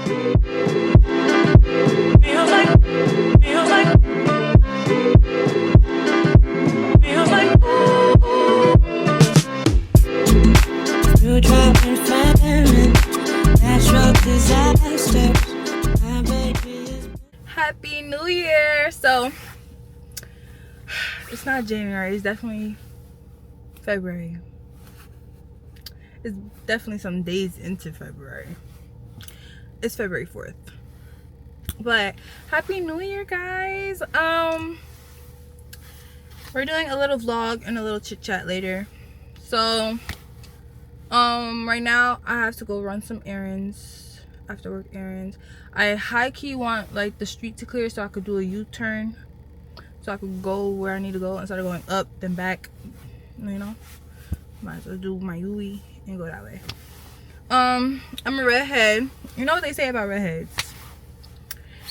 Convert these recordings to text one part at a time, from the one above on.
Feels like, feels like, feels like, you dropping famine, natural disasters. My baby is. Happy New Year! So it's not January, it's definitely February. It's definitely some days into February. It's February 4th. But Happy New Year, guys. We're doing a little vlog and a little chit chat later. So right now I have to go run some errands, after work errands. I high-key want like the street to clear so I could do a U-turn, so I could go where I need to go instead of going up then back, you know. Might as well do my Heyyy and go that way. I'm a redhead. You know what they say about redheads.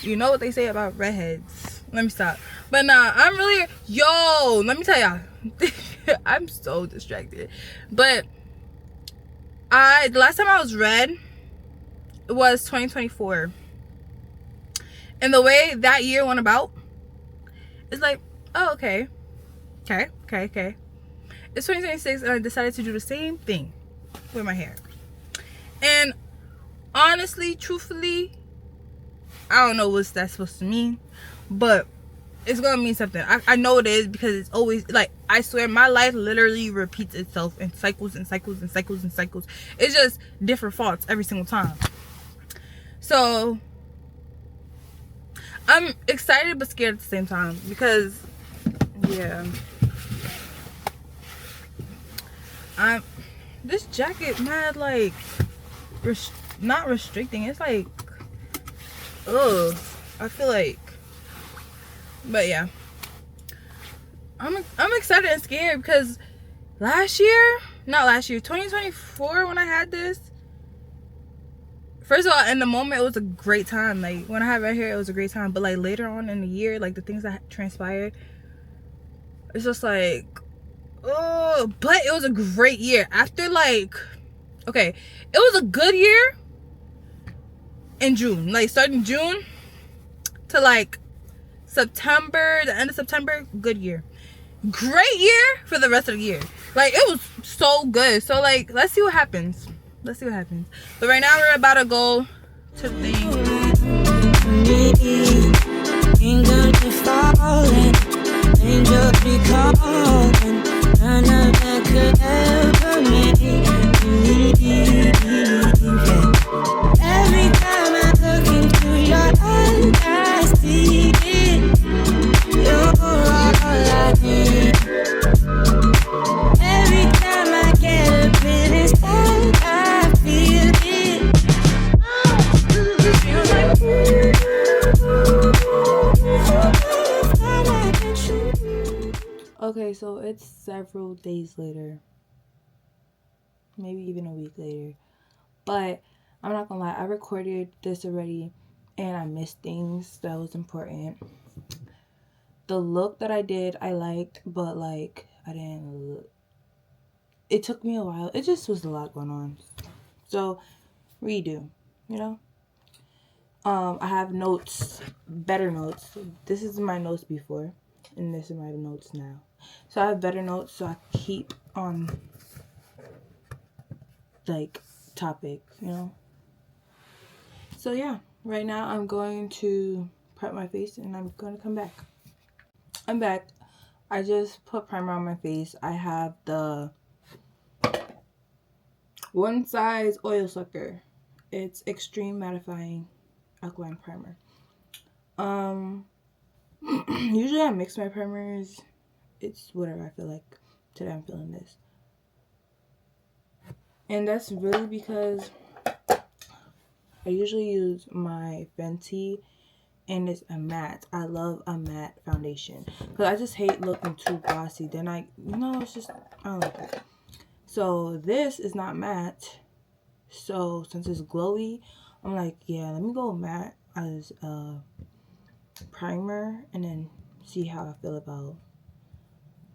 You know what they say about redheads. Let me stop. But nah, I'm really, yo, let me tell y'all. I'm so distracted. But the last time I was red was 2024. And the way that year went about, it's like, oh, okay. Okay. It's 2026 and I decided to do the same thing with my hair. And honestly, truthfully, I don't know what that's supposed to mean, but it's gonna mean something. I know it is, because it's always like, I swear my life literally repeats itself in cycles and cycles and cycles and cycles. It's just different faults every single time. So I'm excited but scared at the same time, because yeah, this jacket mad like not restricting. It's like, ugh, I feel like, but yeah, I'm excited and scared because last year, 2024, when I had this, first of all, in the moment it was a great time. Like when I had red hair, it was a great time. But like later on in the year, like the things that transpired, it's just like, oh. But it was a great year. After like, okay, it was a good year in June. Like starting June to like September, the end of September, good year. Great year for the rest of the year. Like it was so good. So like, let's see what happens. But right now we're about to go to the thing. Angel be falling, angel be calling, none of that could ever make me leave. Every time I look into your eyes, I see it. You're all I need. Every time I get a bit inside, I feel it. Feels like. Okay, so it's several days later, maybe even a week later, but I'm not gonna lie, I recorded this already and I missed things that was important. The look that I did, I liked, but like it took me a while. It just was a lot going on, so redo, you know. I have notes, better notes. This is my notes before, and this is my notes now. So I have better notes, so I keep on like topic, you know. So yeah, right now I'm going to prep my face and I'm going to come back. I'm back. I just put primer on my face. I have the One Size Oil Sucker. It's extreme mattifying alkaline primer. Usually I mix my primers. It's whatever I feel like. Today I'm feeling this. And that's really because I usually use my Fenty and it's a matte. I love a matte foundation because I just hate looking too glossy. Then it's just, I don't like that. So this is not matte. So since it's glowy, I'm like, yeah, let me go matte as a primer and then see how I feel about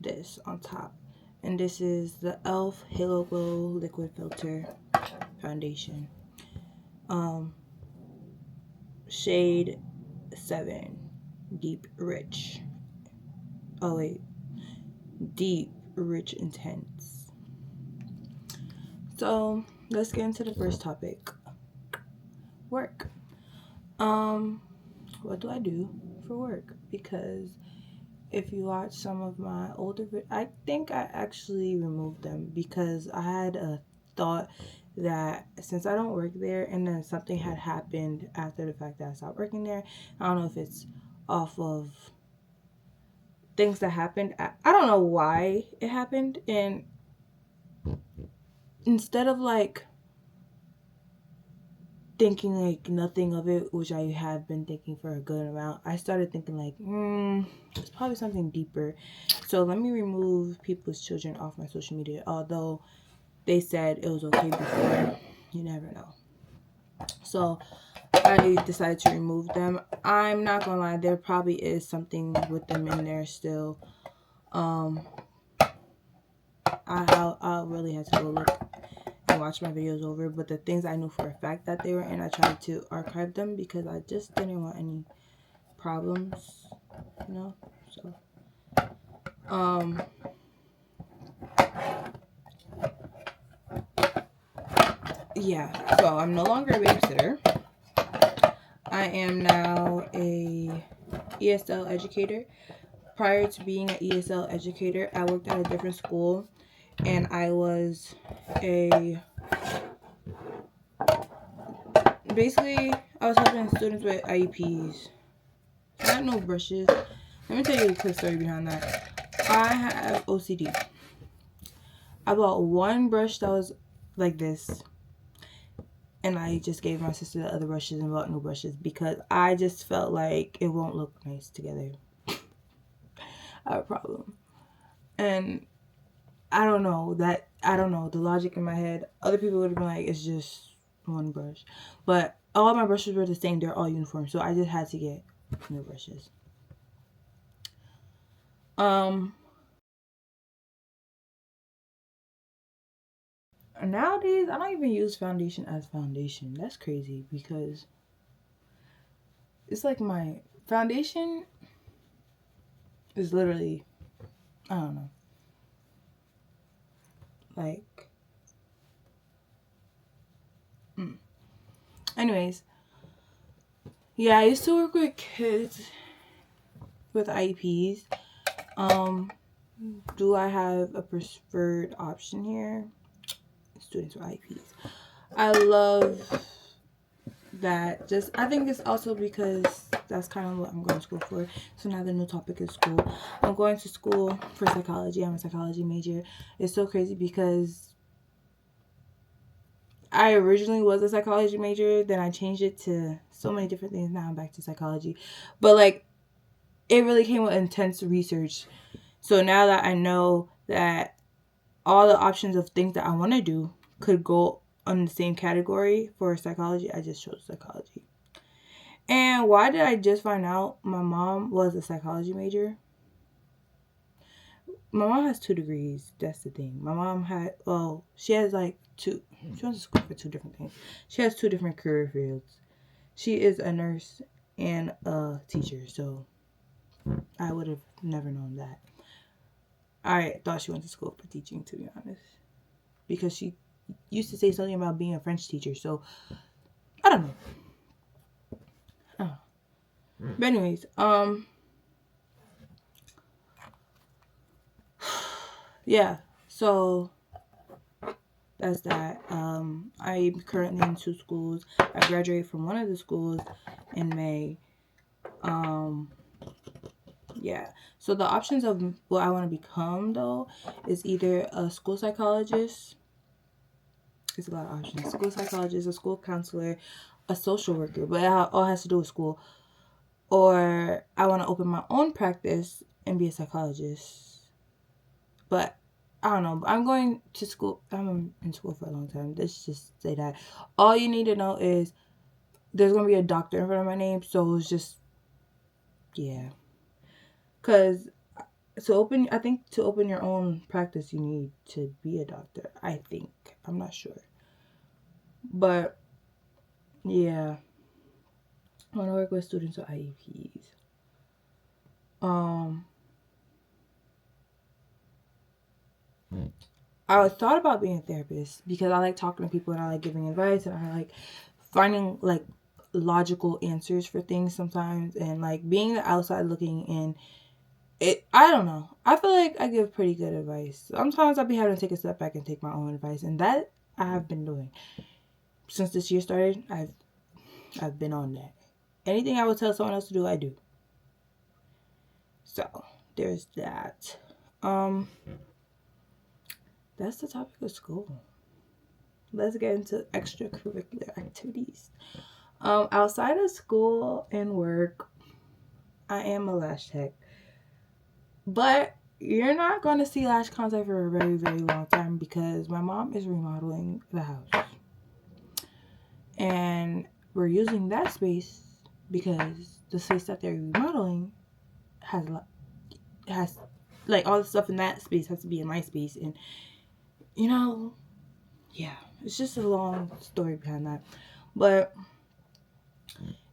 this on top. And this is the e.l.f. Halo Glow Liquid Filter Foundation. shade 7, deep, rich. Oh wait, deep, rich, intense. So let's get into the first topic. Work. What do I do for work? Because if you watch some of my older I think I actually removed them because I had a thought that since I don't work there and then something had happened after the fact that I stopped working there, I don't know if it's off of things that happened. I don't know why it happened, and instead of like thinking like nothing of it, which I have been thinking for a good amount, I started thinking like, it's probably something deeper. So let me remove people's children off my social media. Although they said it was okay before, you never know. So I decided to remove them. I'm not gonna lie, there probably is something with them in there still. I'll really have to go look and watch my videos over, but the things I knew for a fact that they were in, I tried to archive them because I just didn't want any problems, you know. So yeah, so I'm no longer a babysitter. I am now a ESL educator. Prior to being an ESL educator, I worked at a different school, and I was basically I was helping students with IEPs. Not no brushes. Let me tell you a quick story behind that. I have OCD. I bought one brush that was like this, and I just gave my sister the other brushes and bought new brushes because I just felt like it won't look nice together. I have a problem. And I don't know the logic in my head. Other people would have been like, it's just one brush. But all my brushes were the same. They're all uniform. So I just had to get new brushes. Nowadays, I don't even use foundation as foundation. That's crazy because it's like my foundation is literally, I don't know, like, anyways, yeah, I used to work with kids with IEPs. Do I have a preferred option here? Students with IEPs. I love that. I think it's also because that's kind of what I'm going to school for. So now the new topic is school. I'm going to school for psychology. I'm a psychology major. It's so crazy because I originally was a psychology major, then I changed it to so many different things. Now I'm back to psychology. But like, it really came with intense research. So now that I know that all the options of things that I want to do could go on the same category for psychology, I just chose psychology. And why did I just find out my mom was a psychology major? My mom has 2 degrees. That's the thing. My mom she has like 2. She went to school for 2 different things. She has 2 different career fields. She is a nurse and a teacher. So I would have never known that. I thought she went to school for teaching, to be honest, because she used to say something about being a French teacher. So I don't know. But anyways, yeah. So that's that. I'm currently in 2 schools. I graduated from one of the schools in May. Yeah. So the options of what I want to become though is either a school psychologist. There's a lot of options. School psychologist, a school counselor, a social worker, but it all has to do with school. Or I want to open my own practice and be a psychologist. But I don't know. I'm going to school. I'm in school for a long time. Let's just say that. All you need to know is there's going to be a doctor in front of my name. So it's just, yeah. Because to open your own practice, you need to be a doctor. I think. I'm not sure. But, yeah. I want to work with students with IEPs. I thought about being a therapist because I like talking to people and I like giving advice and I like finding like logical answers for things sometimes, and like being the outside looking in. I don't know. I feel like I give pretty good advice. Sometimes I'll be having to take a step back and take my own advice, and that I have been doing since this year started. I've been on that. Anything I would tell someone else to do, I do. So there's that. That's the topic of school. Let's get into extracurricular activities. Outside of school and work, I am a lash tech. But you're not going to see lash contact for a very, very long time because my mom is remodeling the house. And we're using that space because the space that they're remodeling has like all the stuff in that space has to be in my space. And, you know, yeah, it's just a long story behind that. But,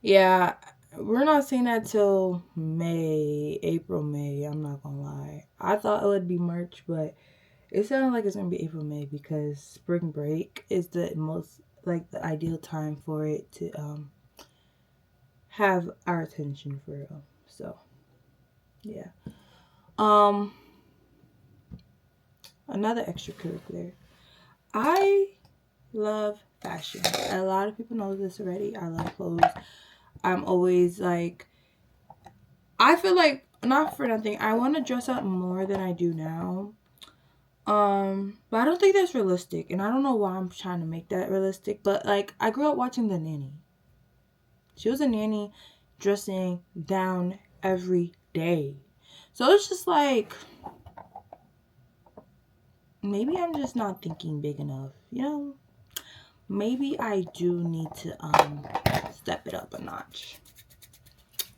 yeah, we're not seeing that till April, May. I'm not gonna lie. I thought it would be March, but it sounds like it's gonna be April, May because spring break is the most like the ideal time for it to have our attention for real. So yeah. Another extracurricular. I love fashion. A lot of people know this already. I love clothes. I'm always like, I feel like, not for nothing, I want to dress up more than I do now. But I don't think that's realistic, and I don't know why I'm trying to make that realistic, but like, I grew up watching The Nanny. She was a nanny dressing down every day. So it's just like, maybe I'm just not thinking big enough, you know? Maybe I do need to step it up a notch.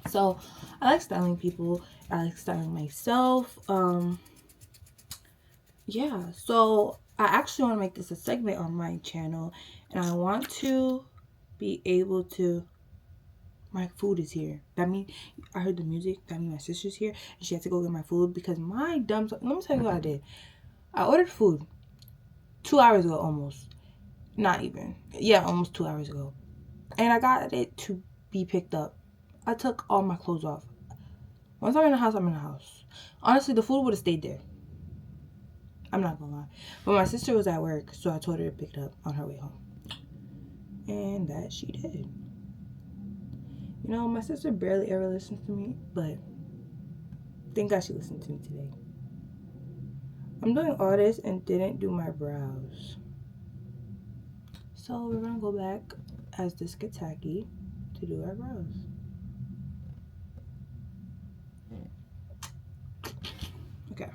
So I like styling people. I like styling myself. Yeah, so I actually want to make this a segment on my channel, and I want to be able to. My food is here. That means I heard the music. That means my sister's here, and she had to go get my food because my dumb. Let me tell you what I did. I ordered food 2 hours ago, almost. Not even. Yeah, almost 2 hours ago, and I got it to be picked up. I took all my clothes off. Once I'm in the house, I'm in the house. Honestly, the food would have stayed there. I'm not gonna lie. But my sister was at work, so I told her to pick it up on her way home. And that she did. You know, my sister barely ever listens to me, but thank God she listened to me today. I'm doing all this and didn't do my brows. So we're gonna go back as this gets tacky to do our brows. Okay.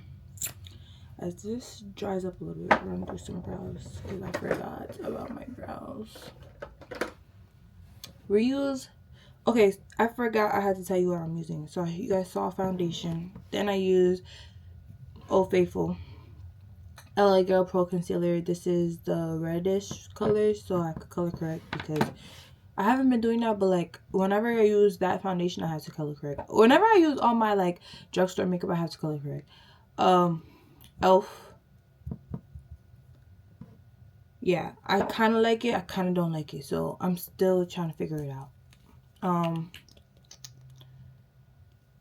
As this dries up a little bit, we're gonna do some brows because I forgot about my brows. Reuse. Okay, I forgot I had to tell you what I'm using. So you guys saw foundation. Then I use Old Faithful LA Girl Pro Concealer. This is the reddish color, so I could color correct because I haven't been doing that. But like whenever I use that foundation, I have to color correct. Whenever I use all my like drugstore makeup, I have to color correct. Elf. Yeah, I kind of like it. I kind of don't like it. So I'm still trying to figure it out.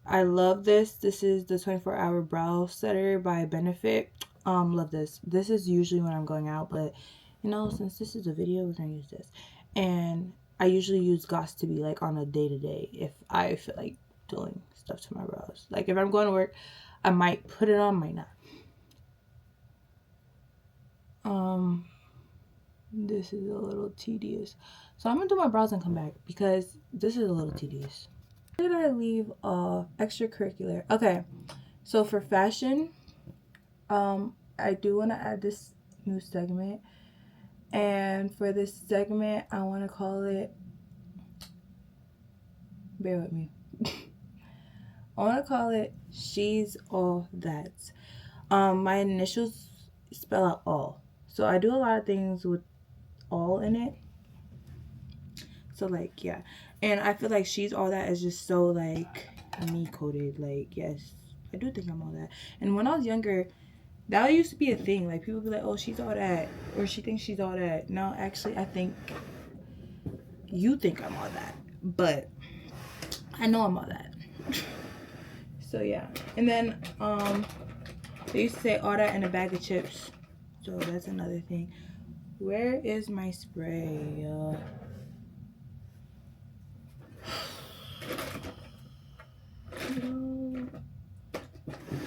I love this. This is the 24-hour brow setter by Benefit. Love this. This is usually when I'm going out, but you know, since this is a video, we're gonna use this. And I usually use Goss to be like on a day-to-day if I feel like doing stuff to my brows. Like if I'm going to work, I might put it on, might not. This is a little tedious. So I'm gonna do my brows and come back because this is a little tedious. Where did I leave off? Extracurricular. Okay, so for fashion, I do want to add this new segment, and for this segment I want to call it, bear with me, I want to call it She's All That. My initials spell out all, so I do a lot of things with all in it. So like, yeah. And I feel like she's all that is just so like me coded. Like, yes, I do think I'm all that. And when I was younger, that used to be a thing. Like, people be like, oh, she's all that, or she thinks she's all that. No, actually, I think you think I'm all that, but I know I'm all that. So yeah. And then they used to say all that in a bag of chips, so that's another thing. Where is my spray?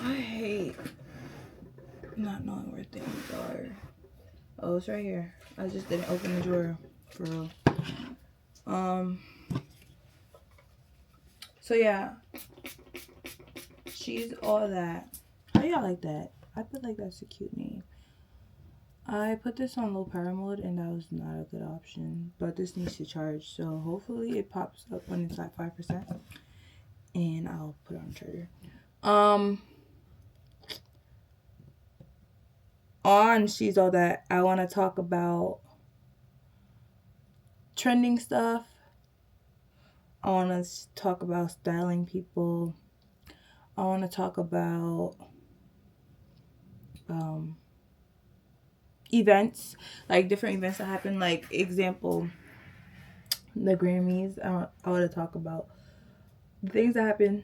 I hate not knowing where things are. Oh, it's right here. I just didn't open the drawer for real. So yeah, she's all that. How y'all like that? I feel like that's a cute name. I put this on low power mode and that was not a good option, but this needs to charge, so hopefully it pops up when it's at 5% and I'll put it on charger. On She's All That, I want to talk about trending stuff. I want to talk about styling people. I want to talk about events, like different events that happen. Like, example, the Grammys. I want to talk about the things that happen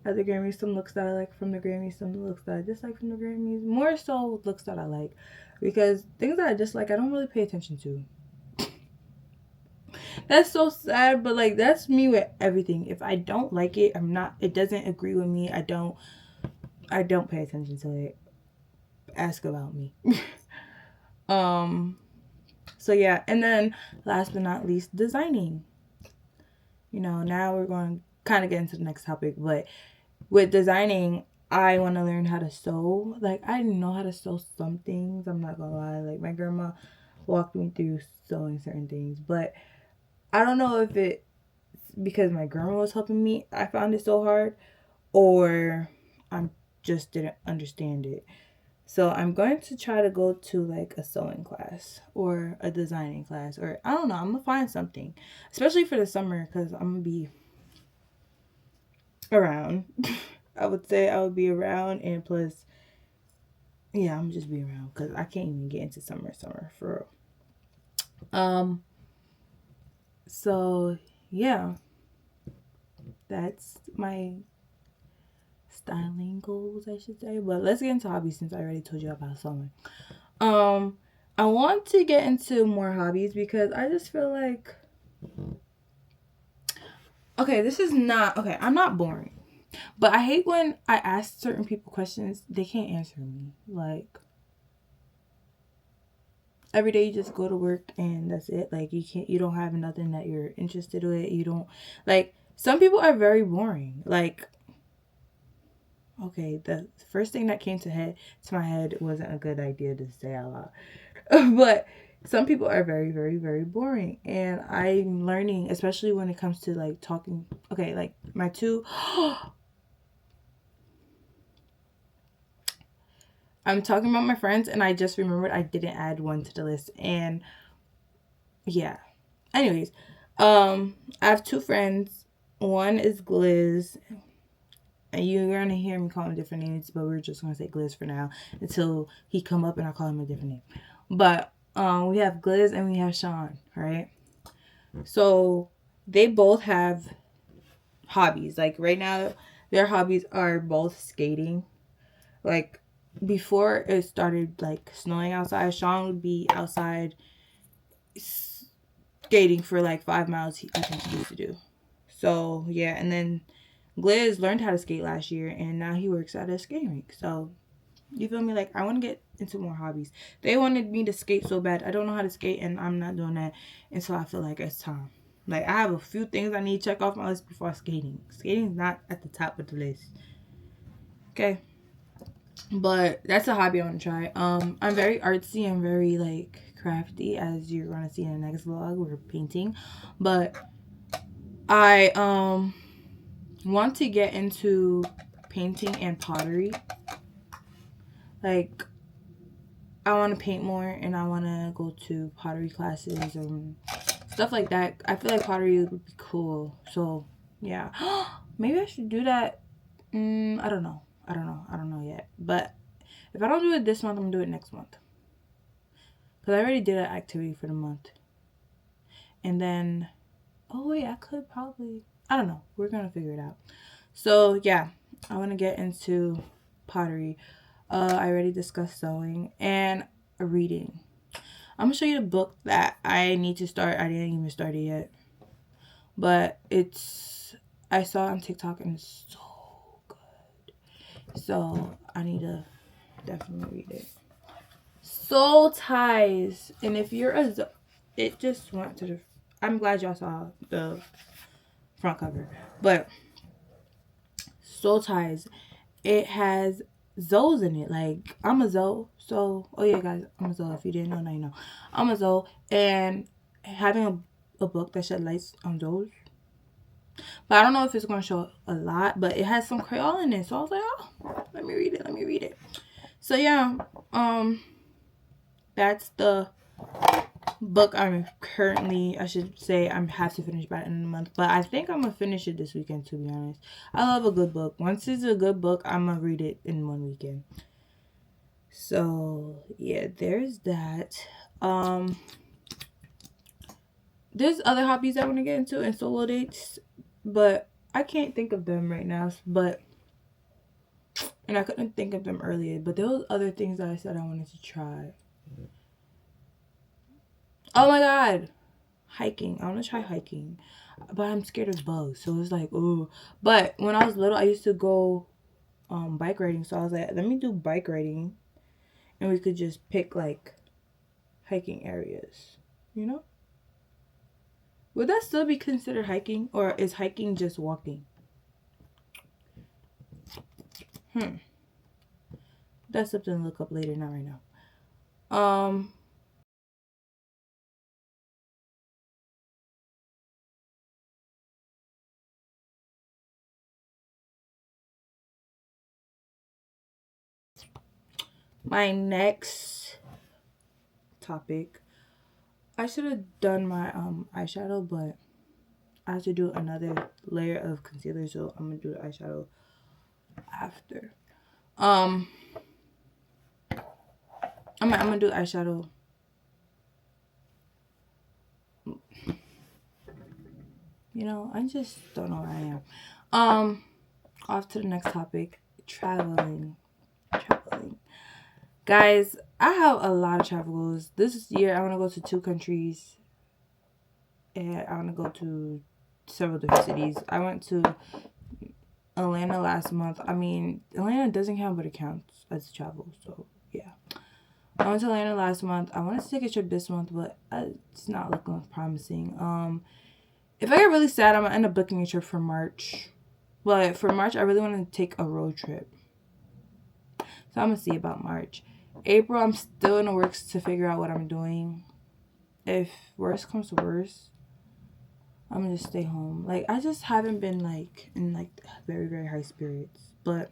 at the Grammys. Some looks that I like from the Grammys, some looks that I dislike from the Grammys. More so looks that I like, because things that I dislike, I don't really pay attention to. That's so sad, but like, that's me with everything. If I don't like it, it doesn't agree with me, I don't pay attention to it. Ask about me. So yeah. And then last but not least, designing. You know, now we're going to kind of get into the next topic, but with designing, I want to learn how to sew. Like, I didn't know how to sew some things, I'm not gonna lie. Like, my grandma walked me through sewing certain things, but I don't know if it's because my grandma was helping me, I found it so hard, or I just didn't understand it. So I'm going to try to go to like a sewing class or a designing class, or I don't know, I'm gonna find something, especially for the summer, because I'm gonna be around. I would say I would be around, and plus, yeah, I'm just be around because I can't even get into summer for real. So yeah, that's my styling goals, I should say. But let's get into hobbies, since I already told you about sewing. I want to get into more hobbies because I just feel like, okay, I'm not boring, but I hate when I ask certain people questions, they can't answer me. Like, every day you just go to work and that's it. Like, you don't have nothing that you're interested with. You don't, like, some people are very boring. Like, okay, the first thing that came to my head wasn't a good idea to say out loud. But some people are very, very, very boring. And I'm learning, especially when it comes to like talking. Okay, like my two I'm talking about my friends, and I just remembered I didn't add one to the list. And yeah. Anyways, I have two friends. One is Gliz. And you're going to hear me call him different names, but we're just going to say Gliz for now until he come up and I call him a different name. But we have Gliz and we have Sean, right? So they both have hobbies. Like, right now, their hobbies are both skating. Like, before it started like snowing outside, Sean would be outside skating for like 5 miles. I think he used to do. So yeah, and then Gliz learned how to skate last year, and now he works at a skating rink. So, you feel me? Like, I want to get into more hobbies. They wanted me to skate so bad. I don't know how to skate, and I'm not doing that until I feel like it's time. Like, I have a few things I need to check off my list before skating. Skating's not at the top of the list. Okay. But that's a hobby I want to try. I'm very artsy and very, like, crafty, as you're going to see in the next vlog. We're painting. But I, want to get into painting and pottery. Like, I want to paint more, and I want to go to pottery classes and stuff like that. I feel like pottery would be cool. So yeah. Maybe I should do that. I don't know. I don't know yet. But if I don't do it this month, I'm gonna do it next month. Because I already did an activity for the month. And then, oh wait, I could probably, I don't know. We're gonna figure it out. So yeah, I want to get into pottery. I already discussed sewing and reading. I'm gonna show you the book that I need to start. I didn't even start it yet, but I saw it on TikTok and it's so good. So I need to definitely read it. Soul Ties, and if you're it just went to the. I'm glad y'all saw the front cover, but Soul Ties, it has Zoes in it. Like, I'm a Zoe, so oh yeah, guys, I'm a Zoe. If you didn't know, now you know. I'm a Zoe, and having a book that shed lights on Zoes. But I don't know if it's gonna show a lot, but it has some Creole in it, so I was like, oh, let me read it. So yeah, that's the book I'm currently, I should say, I have to finish by the end of the month, but I think I'm gonna finish it this weekend, to be honest. I love a good book. Once it's a good book, I'm gonna read it in one weekend. So yeah, there's that. There's other hobbies I want to get into and solo dates, but I can't think of them right now. And I couldn't think of them earlier, but there was other things that I said I wanted to try. Oh my god, hiking. I want to try hiking, but I'm scared of bugs, so it's like, oh. But when I was little, I used to go bike riding, so I was like, let me do bike riding, and we could just pick like hiking areas, you know? Would that still be considered hiking, or is hiking just walking? That's something to look up later, not right now. My next topic, I should have done my eyeshadow, but I have to do another layer of concealer, so I'm gonna do the eyeshadow after. I'm gonna do eyeshadow. You know, I just don't know where I am. Off to the next topic, traveling. Guys, I have a lot of travel goals. This year, I want to go to 2 countries. And I want to go to several different cities. I went to Atlanta last month. I mean, Atlanta doesn't count, but it counts as travel. So, yeah. I went to Atlanta last month. I wanted to take a trip this month, but it's not looking promising. If I get really sad, I'm going to end up booking a trip for March. But for March, I really want to take a road trip. So I'm going to see about March. April, I'm still in the works to figure out what I'm doing. If worst comes to worst, I'm going to just stay home. Like, I just haven't been, like, in, like, very, very high spirits. But,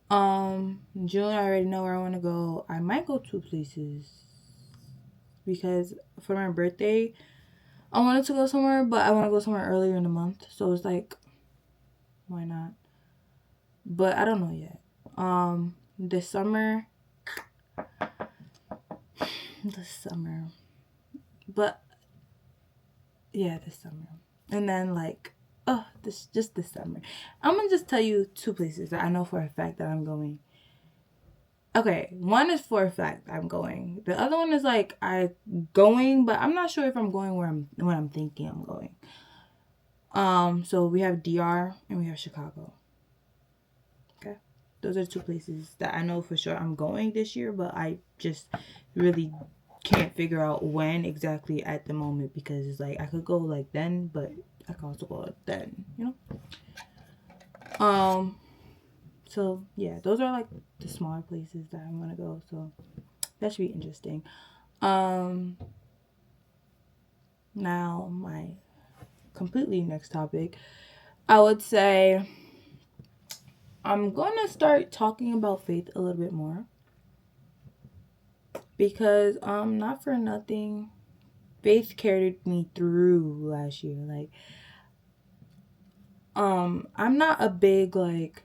June, I already know where I want to go. I might go 2 places. Because for my birthday, I wanted to go somewhere, but I want to go somewhere earlier in the month. So it's like, why not? But I don't know yet. This summer. But yeah, this summer. And then like, this summer. I'm gonna just tell you 2 places that I know for a fact that I'm going. Okay, one is for a fact I'm going. The other one is like I going, but I'm not sure if I'm going when I'm thinking I'm going. So we have DR and we have Chicago. Okay, those are 2 places that I know for sure I'm going this year, but I just really can't figure out when exactly at the moment, because it's like I could go like then, but I can also go like then, you know. So yeah, those are like the smaller places that I'm gonna go, so that should be interesting. Now my completely next topic, I would say I'm gonna start talking about faith a little bit more, because not for nothing, faith carried me through last year. Like, I'm not a big, like,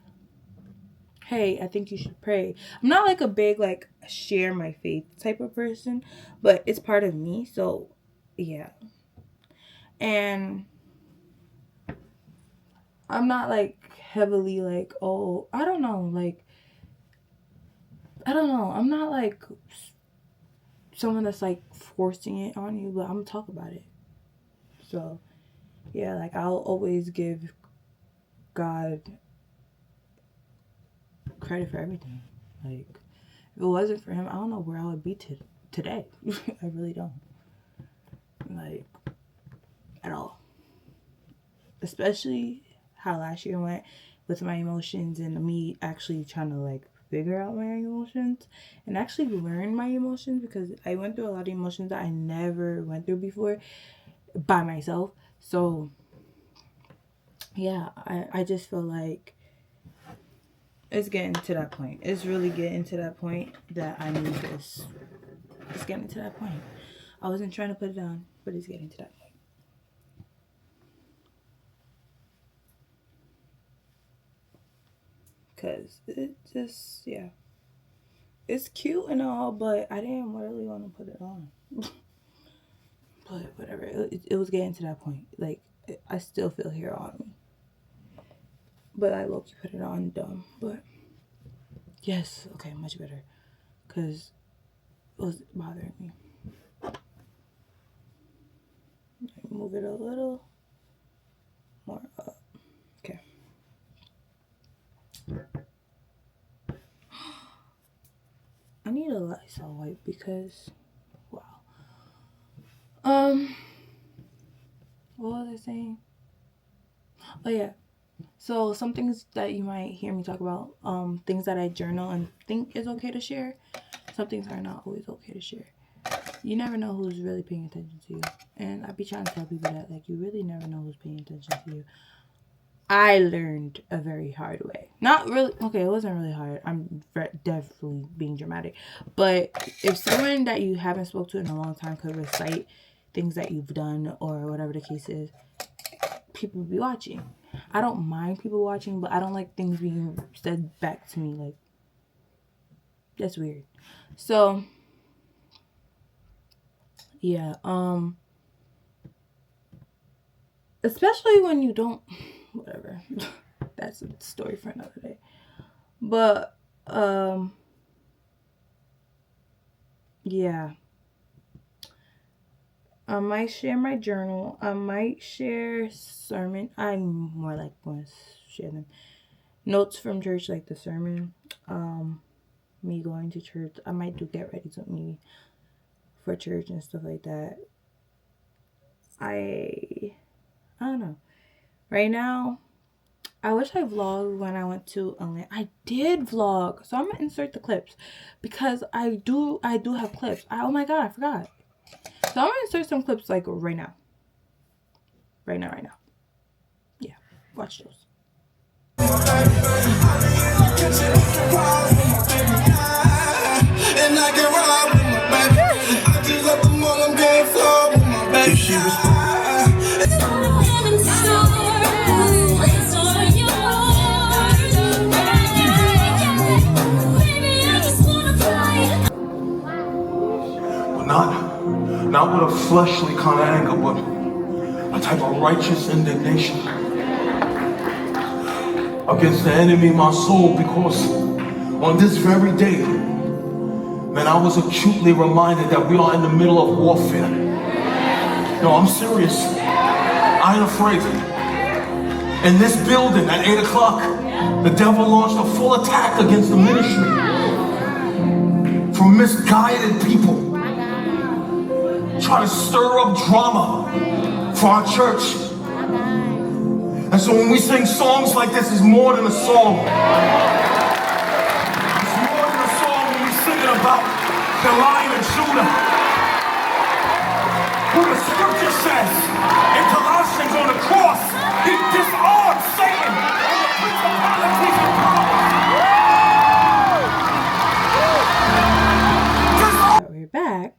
hey, I think you should pray. I'm not like a big, like, share my faith type of person, but it's part of me. So yeah. And I'm not like heavily like, oh, I don't know, like, I don't know. I'm not like someone that's like forcing it on you, but I'm gonna talk about it. So yeah, like, I'll always give God credit for everything. Like, if it wasn't for him, I don't know where I would be today. I really don't. Like, at all. Especially how last year went with my emotions and me actually trying to like figure out my emotions and actually learn my emotions, because I went through a lot of emotions that I never went through before by myself. So yeah, I just feel like it's getting to that point. It's really getting to that point that I need this. It's getting to that point. I wasn't trying to put it down, but it's getting to that point. Because it just, yeah. It's cute and all, but I didn't really want to put it on. But whatever. It was getting to that point. Like, I still feel hair on me. But I low-key put it on dumb. But yes, okay, much better. Because it was bothering me. Move it a little more up. Okay. I need a Lysol wipe because, wow. What was I saying? Oh yeah. So some things that you might hear me talk about, things that I journal and think is okay to share. Some things are not always okay to share. You never know who's really paying attention to you. And I be trying to tell people that, like, you really never know who's paying attention to you. I learned a very hard way. Not really, okay, it wasn't really hard. I'm definitely being dramatic. But if someone that you haven't spoke to in a long time could recite things that you've done or whatever the case is, people will be watching. I don't mind people watching, but I don't like things being said back to me. Like, that's weird. So yeah, especially when you don't, whatever. That's a story for another day. But yeah, I might share my journal. I might share sermon. I'm more like want to share them notes from church, like the sermon. Me going to church. I might do get ready with me for church and stuff like that. I don't know. Right now, I wish I vlogged when I went to Atlanta. I did vlog, so I'm gonna insert the clips because I do have clips. Oh my god, I forgot. So I'm gonna insert some clips like right now. Right now. Yeah, watch those. And I can ride with my baby. I just let the mom game flow with my baby. She was not with a fleshly kind of anger, but a type of righteous indignation against the enemy, my soul, because on this very day, man, I was acutely reminded that we are in the middle of warfare. No, I'm serious. I ain't afraid. In this building at 8 o'clock, the devil launched a full attack against the ministry from misguided people. Try to stir up drama for our church. And so when we sing songs like this, it's more than a song. It's more than a song when we're singing about the Lion of Judah. Who the scripture says in Colossians on the cross, he disarmed Satan and the principalities and powers. We're back.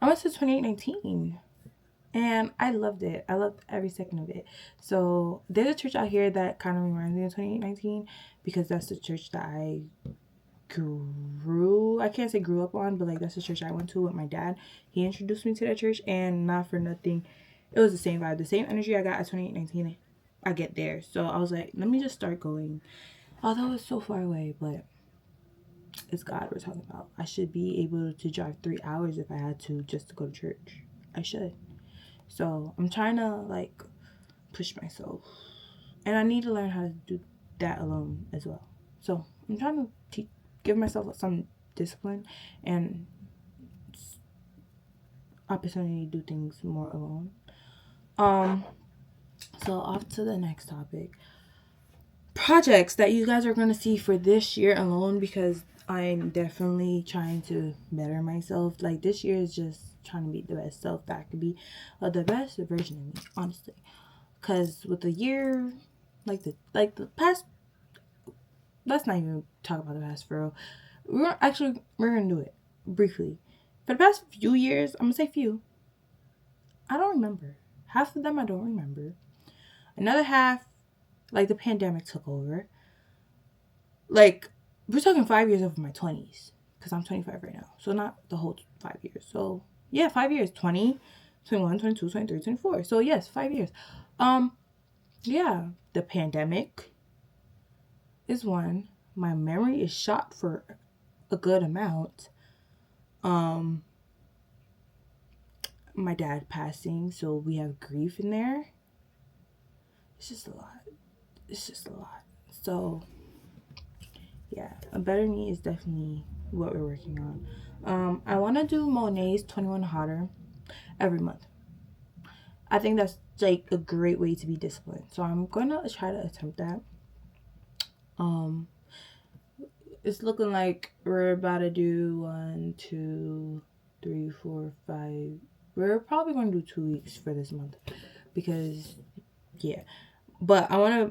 I went to 28 2019. And I loved it. I loved every second of it. So there's a church out here that kind of reminds me of 2019 because that's the church that I I can't say grew up on, but like that's the church I went to with my dad. He introduced me to that church, and not for nothing, it was the same vibe, the same energy I got at 2019. I get there. So I was like, let me just start going. Although it's so far away, but it's God we're talking about. I should be able to drive 3 hours if I had to just to go to church. I should. So I'm trying to like push myself, and I need to learn how to do that alone as well. So I'm trying to give myself some discipline and opportunity to do things more alone. So off to the next topic. Projects that you guys are going to see for this year alone, because I'm definitely trying to better myself. Like this year is just trying to be the best self that I could be, the best version of me, honestly. Because with the year, like the past, let's not even talk about the past for real. We're gonna do it briefly. For the past few years, I'm gonna say few, I don't remember. Half of them I don't remember. Another half, like the pandemic took over. Like we're talking 5 years of my 20s, because I'm 25 right now, so not the whole 5 years. So yeah, 5 years, 20, 21, 22, 23, 24. So yes, 5 years. Yeah, the pandemic is one. My memory is shot for a good amount. My dad passing, so we have grief in there. It's just a lot. So yeah, a better me is definitely what we're working on. I want to do Monet's 21 Hotter every month. I think that's like a great way to be disciplined. So I'm gonna try to attempt that. It's looking like we're about to do 1, 2, 3, 4, 5. We're probably going to do 2 weeks for this month because, yeah. But I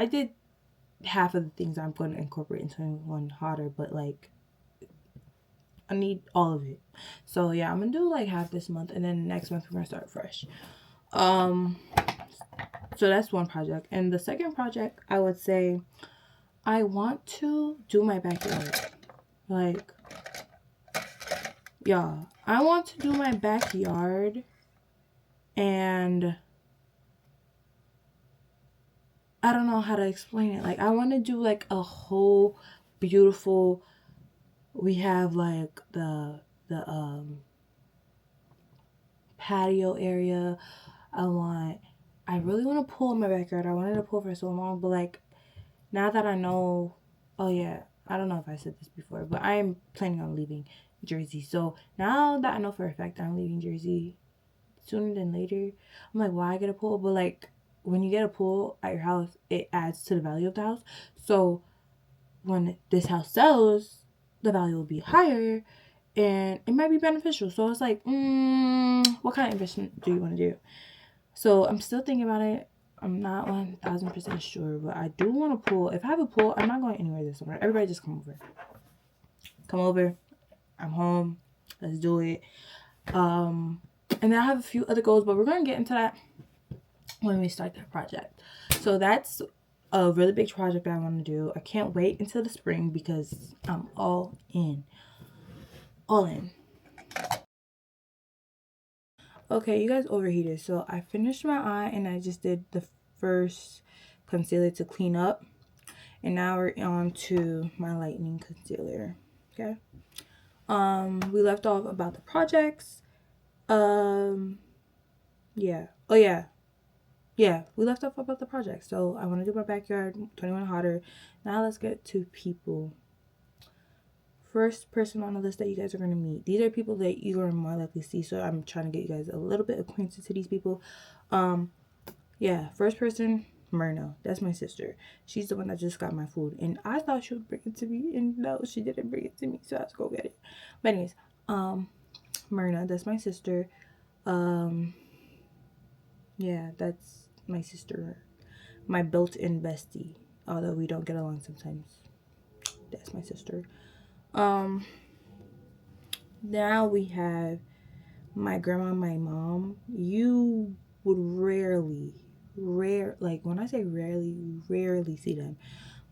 did half of the things I'm going to incorporate into one hotter, but like I need all of it. So yeah, I'm gonna do like half this month, and then next month we're gonna start fresh. So that's one project, and the second project I would say I want to do my backyard. Like, yeah, I want to do my backyard, and I don't know how to explain it. Like, I want to do like a whole beautiful. We have like the patio area. I really want a pool in my backyard. I wanted a pool for so long, but like now that I know, oh yeah, I don't know if I said this before, but I am planning on leaving Jersey. So now that I know for a fact I'm leaving Jersey sooner than later, I'm like, why get a pool? But like when you get a pool at your house, it adds to the value of the house. So when this house sells, the value will be higher and it might be beneficial. So it's like, what kind of investment do you want to do? So I'm still thinking about it. I'm not 1000% sure, but I do want a pool. If I have a pool, I'm not going anywhere this summer. Everybody just come over. Come over. I'm home. Let's do it. And then I have a few other goals, but we're going to get into that when we start that project. So that's a really big project that I want to do. I can't wait until the spring because I'm all in. All in. Okay, you guys overheated. So I finished my eye and I just did the first concealer to clean up. And now we're on to my lightening concealer. Okay. We left off about the projects. Yeah. Oh yeah. Yeah, we left off about the project. So I want to do my backyard, 21 Hotter. Now let's get to people. First person on the list that you guys are going to meet. These are people that you're going to more likely see. So I'm trying to get you guys a little bit acquainted to these people. Yeah, first person, Myrna. That's my sister. She's the one that just got my food. And I thought she would bring it to me. And no, she didn't bring it to me. So I have to go get it. But anyways, Myrna, that's my sister. Yeah, that's my sister. My built-in bestie. Although we don't get along sometimes. That's my sister. Now we have my grandma and my mom, you would like when I say rarely see them.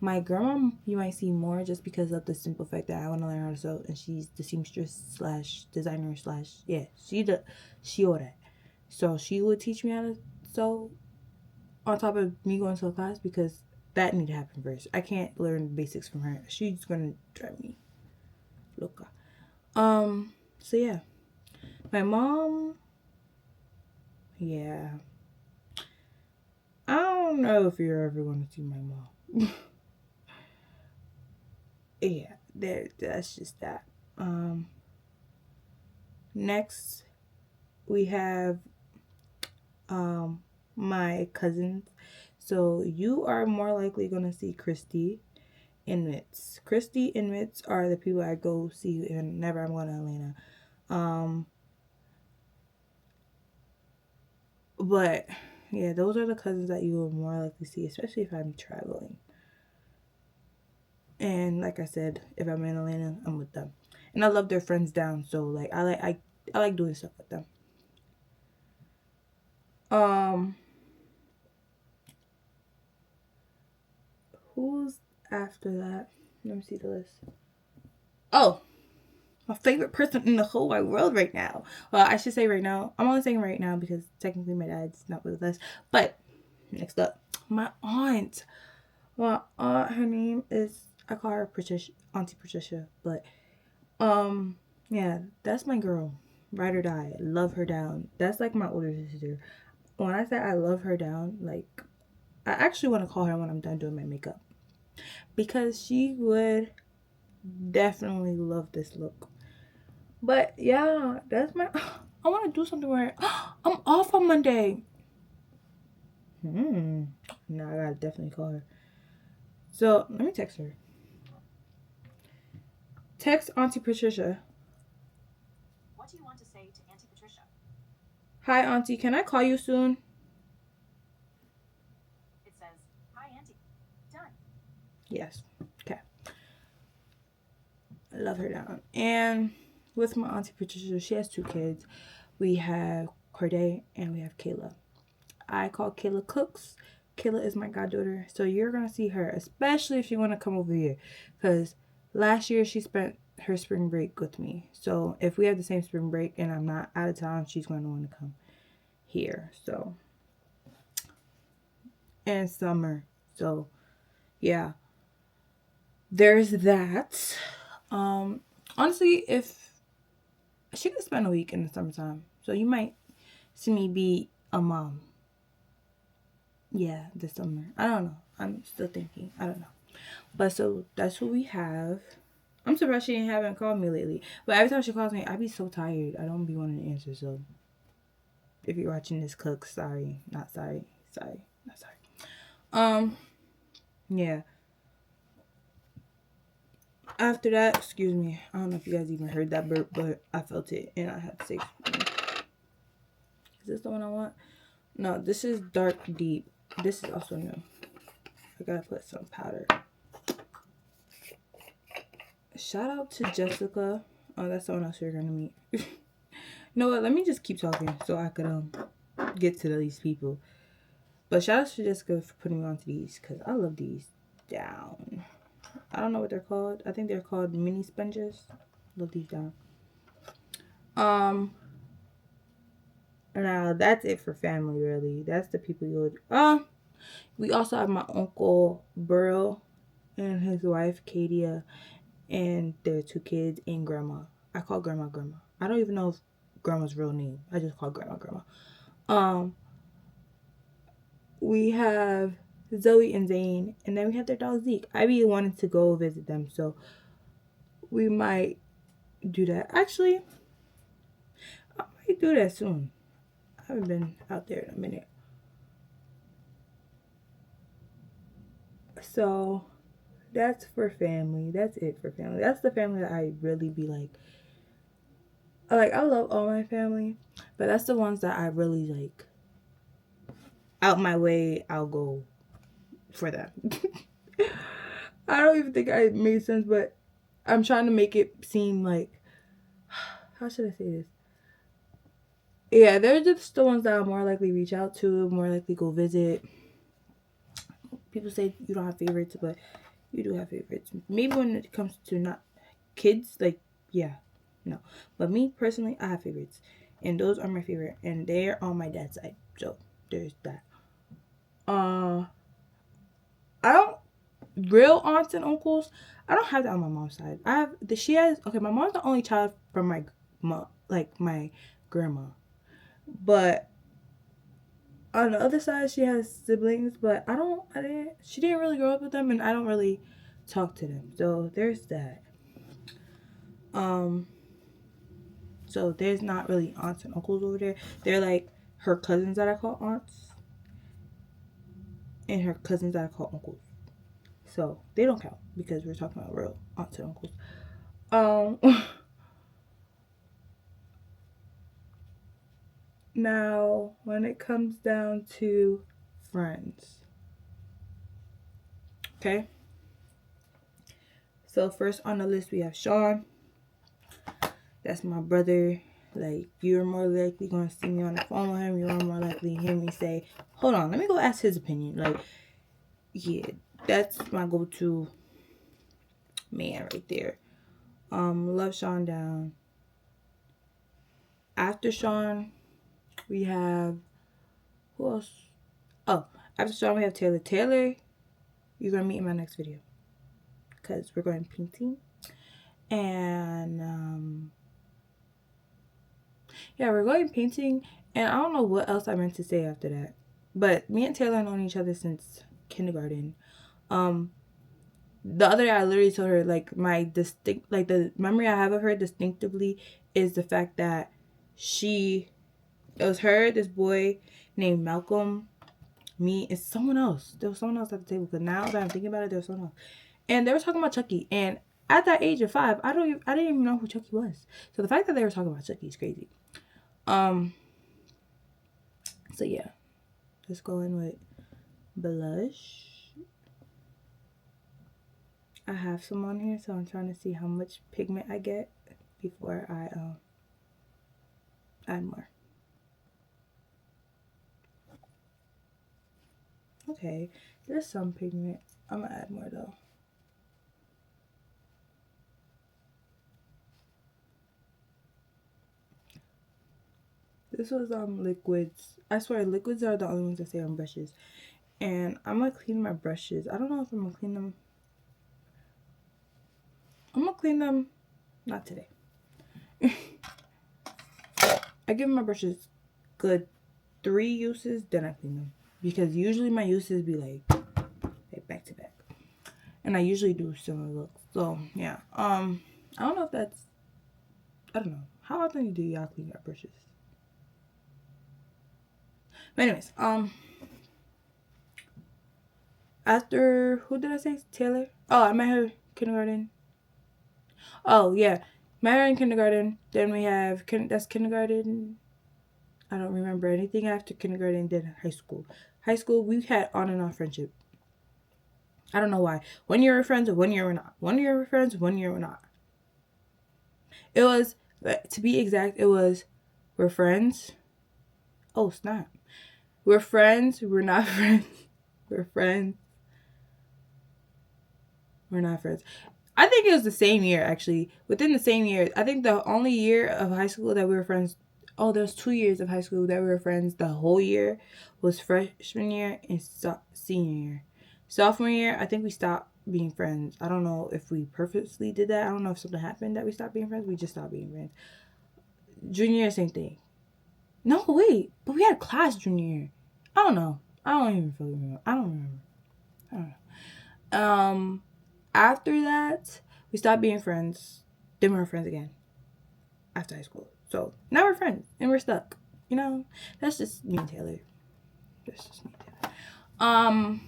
My grandma, you might see more just because of the simple fact that I want to learn how to sew, and she's the seamstress slash designer slash, yeah, she all that. So she would teach me how to sew on top of me going to a class, because that need to happen first. I can't learn basics from her. She's gonna drive me loca. So yeah, my mom, yeah, I don't know if you're ever gonna see my mom. Yeah, that's just that. Next we have my cousins. So you are more likely gonna see Christy inmates. Christy inmates are the people I go see whenever I'm going to Atlanta. But yeah, those are the cousins that you will more likely see, especially if I'm traveling. And like I said, if I'm in Atlanta, I'm with them. And I love their friends down, so like I like doing stuff with them. Who's after that? Let me see the list. Oh, my favorite person in the whole wide world right now. Well, I should say right now. I'm only saying right now because technically my dad's not with us. But next up, my aunt. My aunt, her name is, I call her Patricia, Auntie Patricia. But yeah, that's my girl. Ride or die. Love her down. That's like my older sister. When I say I love her down, like I actually want to call her when I'm done doing my makeup, because she would definitely love this look. But yeah, that's my. I want to do something where I'm off on Monday. No, I gotta definitely call her. So let me text her. Text Auntie Patricia. What do you want to say to Auntie Patricia? Hi, Auntie. Can I call you soon? It says, hi, Auntie. Done. Yes. Okay. I love her down. And with my Auntie Patricia, she has 2 kids. We have Corday and we have Kayla. I call Kayla Cooks. Kayla is my goddaughter, so you're gonna see her, especially if you want to come over here, because last year she spent her spring break with me. So if we have the same spring break and I'm not out of town, she's going to want to come here. So, and summer. So yeah, there's that. Honestly, if she could spend a week in the summertime, so you might see me be a mom. Yeah, this summer. I don't know. I'm still thinking. I don't know. But so that's what we have. I'm surprised she haven't called me lately. But every time she calls me, I be so tired. I don't be wanting to answer. So if you're watching this, cook, sorry. Not sorry. Sorry. Not sorry. Yeah. After that, excuse me. I don't know if you guys even heard that burp, but I felt it and I had to say, is this the one I want? No, this is dark deep. This is also new. I gotta put some powder. Shout out to Jessica. Oh, that's someone else you're gonna meet. You know what? Let me just keep talking so I could get to these people. But shout out to Jessica for putting me onto these, because I love these down. I don't know what they're called. I think they're called mini sponges. Love these down. Now that's it for family, really. That's the people you would. We also have my uncle Burl and his wife Katia and their 2 kids and grandma. I call grandma grandma. I don't even know if grandma's real name. I just call grandma grandma. We have Zoe and Zane, and then we have their dog Zeke. I be wanting to go visit them, so we might do that. Actually, I might do that soon. I haven't been out there in a minute. So that's for family. That's it for family. That's the family that I really be like. I love all my family, but that's the ones that I really like. Out my way, I'll go for them. I don't even think I made sense, but I'm trying to make it seem like, how should I say this? Yeah, they're just the ones that I'm more likely reach out to, more likely go visit. People say you don't have favorites, but you do have favorites. Maybe when it comes to not kids, like, yeah, no. But me personally, I have favorites. And those are my favorite. And they're on my dad's side. So there's that. I don't real aunts and uncles. I don't have that on my mom's side. I have she has okay. My mom's the only child from my mom, like my grandma, but on the other side she has siblings. But I didn't. She didn't really grow up with them, and I don't really talk to them. So there's that. Um. So there's not really aunts and uncles over there. They're like her cousins that I call aunts, and her cousins that I call uncles. So they don't count because we're talking about real aunts and uncles. Now, when it comes down to friends, okay? So, first on the list, we have Sean. That's my brother. Like, you're more likely going to see me on the phone with him. You're more likely to hear me say, hold on, let me go ask his opinion. Like, yeah, that's my go to man right there. Love Sean down. After Sean, we have, who else? Oh, after Sean, we have Taylor. Taylor, you're going to meet in my next video. Because we're going painting. And yeah, we're going painting, and I don't know what else I meant to say after that. But me and Taylor have known each other since kindergarten. The other day I literally told her like the memory I have of her distinctively is the fact that it was her, this boy named Malcolm, me, and someone else. There was someone else at the table, because now that I'm thinking about it, there was someone else. And they were talking about Chucky, and at that age of 5, I didn't even know who Chucky was. So the fact that they were talking about Chucky is crazy. So yeah, let's go in with blush. I have some on here, so I'm trying to see how much pigment I get before I add more. Okay, there's some pigment. I'm gonna add more though. This was liquids. I swear liquids are the only ones that stay on brushes. And I'm gonna clean my brushes. I don't know if I'm gonna clean them. I'm gonna clean them not today. I give my brushes good 3 uses, then I clean them. Because usually my uses be like back to back. And I usually do similar looks. So yeah. I don't know if that's, I don't know. How often do y'all clean your brushes? But anyways, after, who did I say? Taylor? Oh, I met her kindergarten. Oh yeah, met her in kindergarten. Then we have that's kindergarten. I don't remember anything after kindergarten. Then high school. High school, we had on and off friendship. I don't know why. 1 year we're friends, 1 year we're not. 1 year we're friends, 1 year we're not. It was, to be exact, it was, we're friends. Oh snap. We're friends, we're not friends. We're friends. We're not friends. I think it was the same year, actually. Within the same year. I think the only year of high school that we were friends. Oh, there's 2 years of high school that we were friends. The whole year was freshman year and senior year. Sophomore year, I think we stopped being friends. I don't know if we purposely did that. I don't know if something happened that we stopped being friends. We just stopped being friends. Junior year, same thing. No, wait. But we had class junior year. I don't know. I don't even fully remember. I don't remember. I don't know. After that, we stopped being friends. Then we were friends again. After high school. So now we're friends. And we're stuck. You know? That's just me and Taylor. That's just me and Taylor.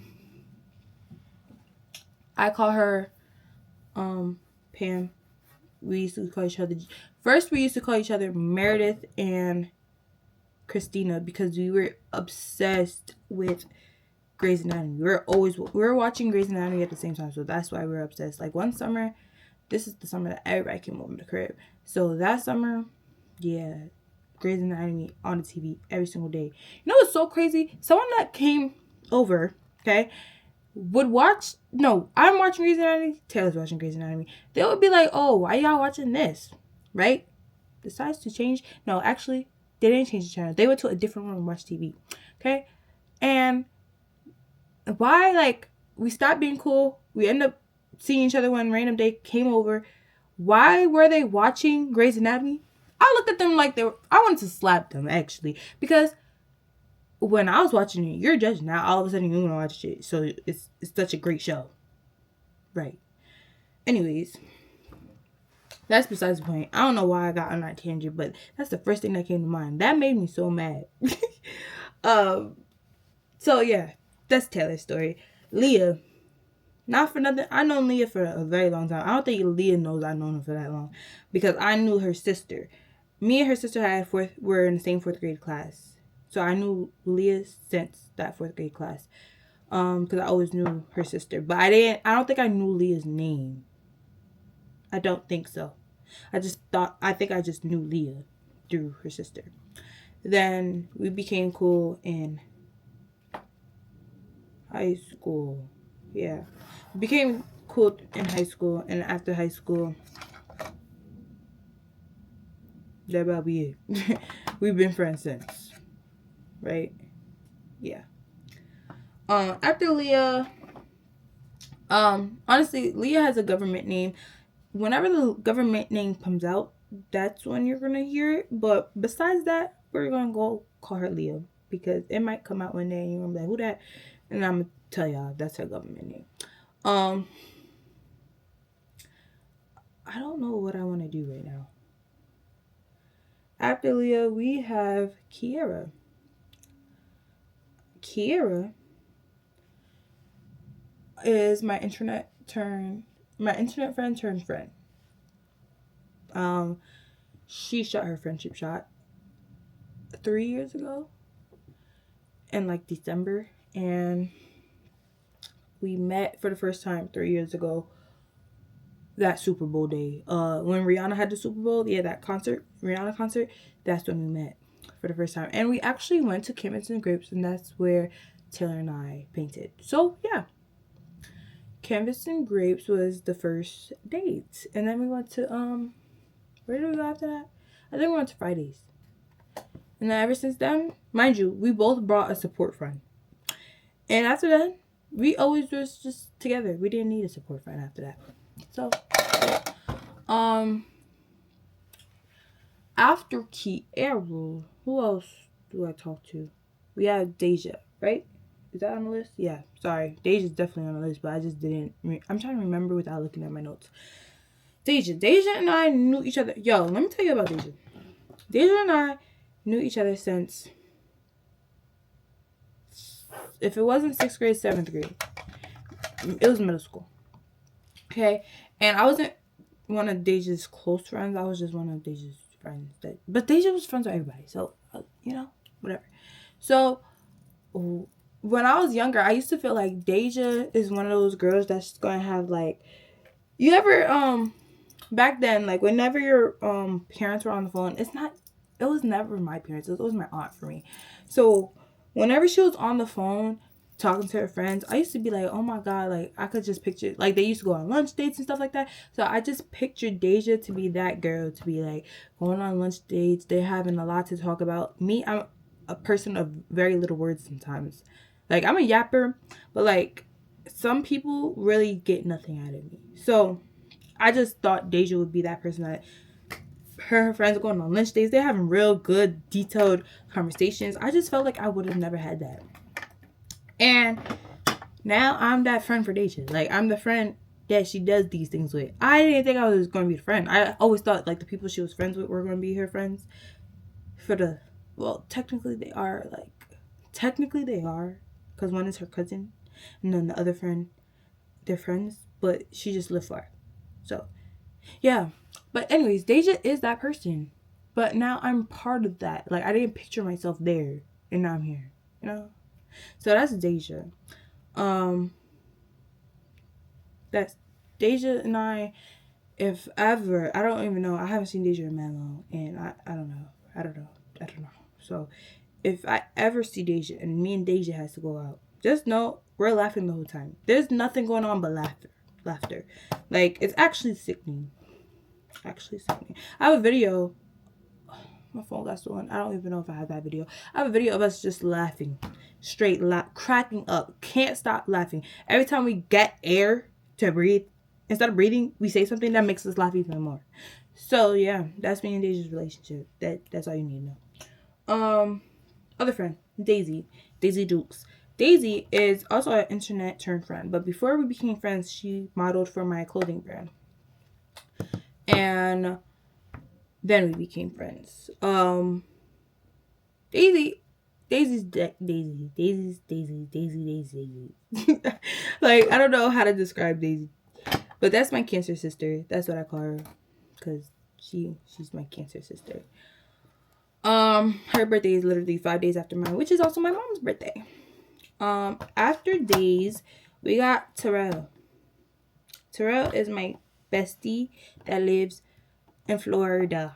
I call her Pam. We used to call each other, first we used to call each other Meredith and Christina, because we were obsessed with Grey's Anatomy. We were watching Grey's Anatomy at the same time, so that's why we were obsessed. Like one summer, this is the summer that everybody came over to the crib. So that summer, yeah, Grey's Anatomy on the TV every single day. You know what's so crazy? Someone that came over, okay, would watch. No, I'm watching Grey's Anatomy. Taylor's watching Grey's Anatomy. They would be like, "Oh, why y'all watching this?" Right? Decides to change. No, actually, they didn't change the channel. They went to a different room and watched TV. Okay, and why? Like, we stopped being cool. We end up seeing each other one random day. Came over. Why were they watching Grey's Anatomy? I looked at them like they were. I wanted to slap them actually, because when I was watching it, you're judging. Now all of a sudden you want to watch it, so it's such a great show, right? Anyways, that's besides the point. I don't know why I got on that tangent, but that's the first thing that came to mind. That made me so mad. So yeah, that's Taylor's story. Leah, not for nothing. I known Leah for a very long time. I don't think Leah knows I've known her for that long, because I knew her sister. Me and her sister were in the same 4th grade class. So I knew Leah since that 4th grade class. Because I always knew her sister. But I don't think I knew Leah's name. I don't think so. I think I just knew Leah through her sister. Then we became cool in high school. Yeah. We became cool in high school, and after high school, that about be it. We've been friends since. Right? Yeah. After Leah, honestly, Leah has a government name. Whenever the government name comes out, that's when you're gonna hear it. But besides that, we're gonna go call her Leah, because it might come out one day and you're gonna be like, who that? And I'm gonna tell y'all that's her government name. I don't know what I want to do right now. After Leah, we have Kiera. Kiera is my internet friend turned friend. She shot her friendship shot 3 years ago in like December, and we met for the first time 3 years ago that Super Bowl day. When Rihanna had the Super Bowl, that Rihanna concert, that's when we met for the first time. And we actually went to Canvas and Grapes, and that's where Taylor and I painted. So yeah, Canvas and Grapes was the first date. And then we went to where did we go after that? I think we went to Fridays. And then ever since then, mind you, we both brought a support friend. And after that, we always was just together. We didn't need a support friend after that. So, after Kiera, who else do I talk to? We have Deja, right? Is that on the list? Yeah, sorry. Deja's definitely on the list, but I just didn't. I'm trying to remember without looking at my notes. Deja and I knew each other. Yo, let me tell you about Deja. Deja and I knew each other since, if it wasn't 6th grade, 7th grade, it was middle school. Okay, and I wasn't one of Deja's close friends. I was just one of Deja's friends. But Deja was friends with everybody, so whatever. So when I was younger, I used to feel like Deja is one of those girls that's gonna have like, you ever back then, like whenever your parents were on the phone, it was never my parents, it was my aunt for me. So whenever she was on the phone talking to her friends, I used to be like, oh my god, like I could just picture, like they used to go on lunch dates and stuff like that. So I just pictured Deja to be that girl, to be like going on lunch dates, they're having a lot to talk about. Me, I'm a person of very little words sometimes. Like I'm a yapper, but like some people really get nothing out of me. So I just thought Deja would be that person that her friends are going on lunch dates, they're having real good detailed conversations. I just felt like I would have never had that. And now I'm that friend for Deja. Like I'm the friend that she does these things with. I didn't think I was going to be a friend. I always thought like the people she was friends with were going to be her friends. Technically they are. Because one is her cousin, and then the other friend, they're friends, but she just lived far. So, yeah. But anyways, Deja is that person. But now I'm part of that. Like, I didn't picture myself there, and now I'm here. So that's Deja. That's Deja and I, if ever, I don't even know. I haven't seen Deja in that long, and I don't know. I don't know. So if I ever see Deja and me and Deja has to go out, just know we're laughing the whole time. There's nothing going on but laughter. Like, it's actually sickening. I have a video. My phone got stolen. I don't even know if I have that video. I have a video of us just laughing. Straight cracking up. Can't stop laughing. Every time we get air to breathe, instead of breathing, we say something that makes us laugh even more. So yeah, that's me and Daisy's relationship. That's all you need to know. Other friend, Daisy Dukes. Daisy is also an internet turned friend, but before we became friends, she modeled for my clothing brand. And then we became friends. Daisy. Like, I don't know how to describe Daisy, but that's my Cancer sister. That's what I call her, because she's my Cancer sister. Her birthday is literally 5 days after mine, which is also my mom's birthday. After Days, we got Terrell. Terrell is my bestie that lives in Florida.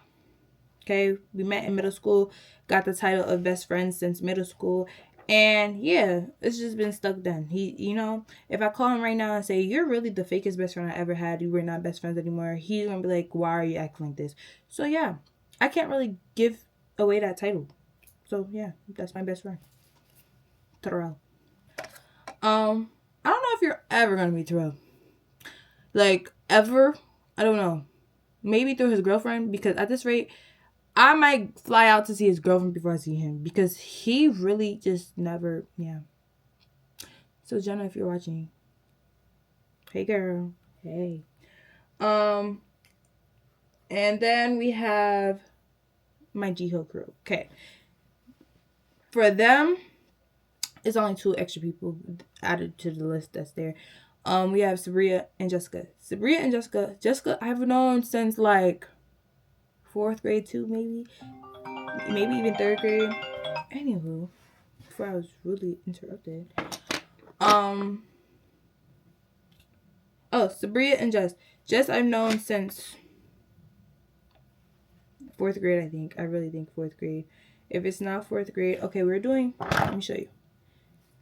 Okay, we met in middle school, got the title of best friends since middle school, and yeah, it's just been stuck then. He, if I call him right now and say, you're really the fakest best friend I ever had, you were not best friends anymore, he's gonna be like, why are you acting like this? So yeah, I can't really give away that title. So yeah, that's my best friend, Terrell. I don't know if you're ever gonna meet Terrell. Like, ever. I don't know. Maybe through his girlfriend, because at this rate, I might fly out to see his girlfriend before I see him, because he really just never, yeah. So Jenna, if you're watching, hey girl, hey. And then we have my Jiho crew. Okay. For them, it's only 2 extra people added to the list that's there. We have Sabria and Jessica. Jessica I've known since like 4th grade too, maybe even 3rd grade. Anywho, before I was really interrupted. Sabria and Jess I've known since 4th grade, I think. I really think 4th grade. If it's not 4th grade, okay, let me show you.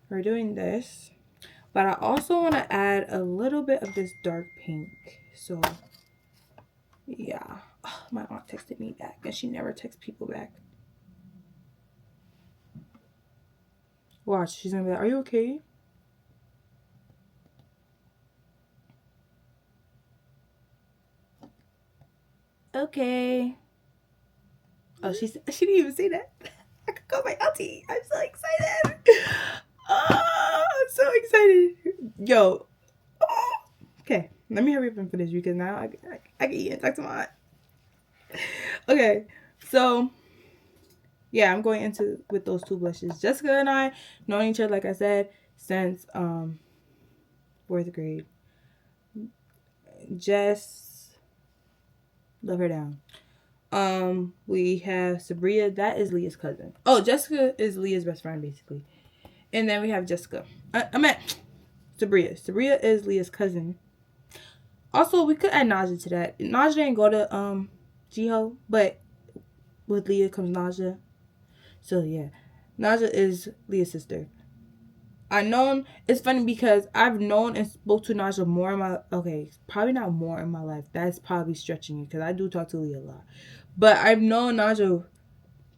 We're doing this. But I also want to add a little bit of this dark pink. So, yeah. Oh, my aunt texted me back, and she never texts people back. Watch, she's going to be like, are you okay? Okay. Oh, she didn't even say that. I could call my auntie. I'm so excited. Oh, I'm so excited. Yo. Oh. Okay, let me hurry up and finish, because now I can eat and talk to my aunt. Okay, so yeah, I'm going into with those 2 blushes. Jessica and I known each other, like I said, since 4th grade. Jess, love her down. We have Sabria, that is Leah's cousin. Oh, Jessica is Leah's best friend, basically. And then we have Jessica. I meant Sabria. Sabria is Leah's cousin. Also, we could add Naja to that. Naja didn't go to Jiho, but with Leah comes Naja. So yeah, Naja is Leah's sister. It's funny because I've known and spoke to Naja more in my, probably not more in my life. That's probably stretching it, because I do talk to Leah a lot. But I've known Naja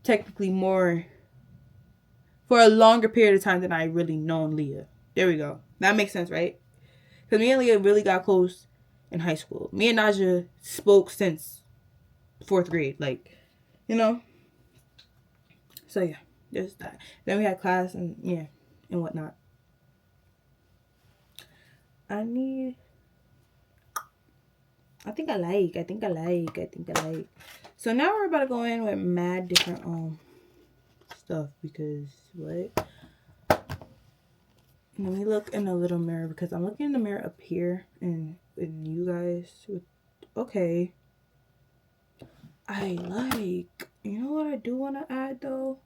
technically more for a longer period of time than I really known Leah. There we go. That makes sense, right? Because me and Leah really got close in high school. Me and Naja spoke since 4th grade, So yeah, there's that. Then we had class and whatnot. I think I like. So now we're about to go in with mad different stuff, because what? Let me look in a little mirror, because I'm looking in the mirror up here and you guys okay. You know what I do want to add though?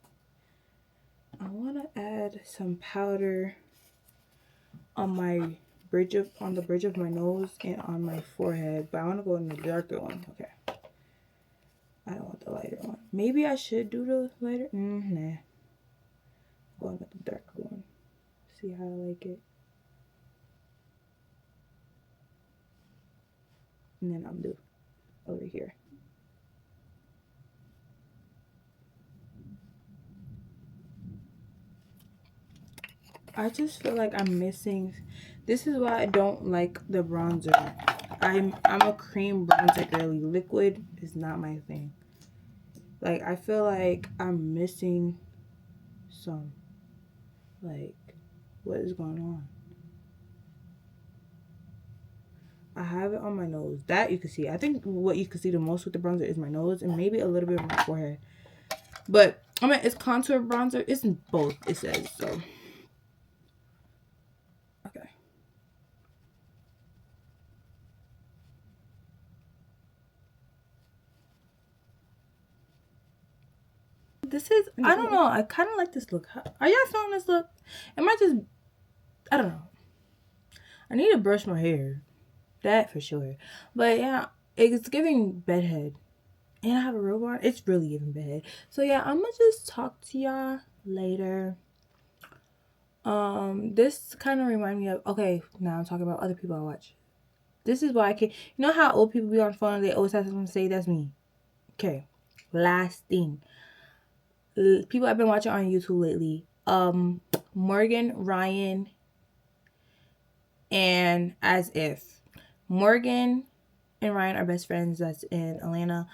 I want to add some powder on the bridge of my nose and on my forehead, but I want to go in the darker one. Okay. I don't want the lighter one. Maybe I should do the lighter. Nah. Going with the dark one. See how I like it. And then I'll do over here. I just feel like I'm missing. This is why I don't like the bronzer. I'm a cream bronzer girly. Liquid is not my thing. Like, I feel like I'm missing some. Like, what is going on? I have it on my nose. That you can see. I think what you can see the most with the bronzer is my nose and maybe a little bit of my forehead. But, I mean, it's contour bronzer. It's both, it says, so. Okay. This is, I don't know. I kind of like this look. Are y'all feeling this look? Am I just, I don't know. I need to brush my hair. That for sure. But yeah, it's giving bedhead. And I have a robe on. It's really giving bedhead. So yeah, I'm gonna just talk to y'all later. This kind of remind me of, okay, now I'm talking about other people I watch. This is why I can't, you know how old people be on the phone and they always have something to say? That's me. Okay. Last thing. People I've been watching on YouTube lately. Morgan, Ryan, and As If. Morgan and Ryan are best friends that's in Atlanta.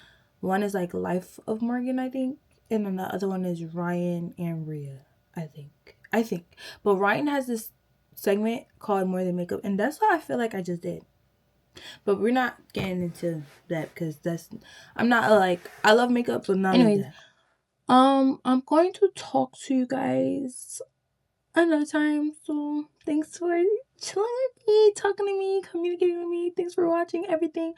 One is like Life of Morgan, I think. And then the other one is Ryan and Rhea, I think. But Ryan has this segment called More Than Makeup, and that's what I feel like I just did. But we're not getting into that because I'm not like, I love makeup, but not like that. I'm going to talk to you guys another time. So thanks for chilling with me, talking to me, communicating with me. Thanks for watching everything.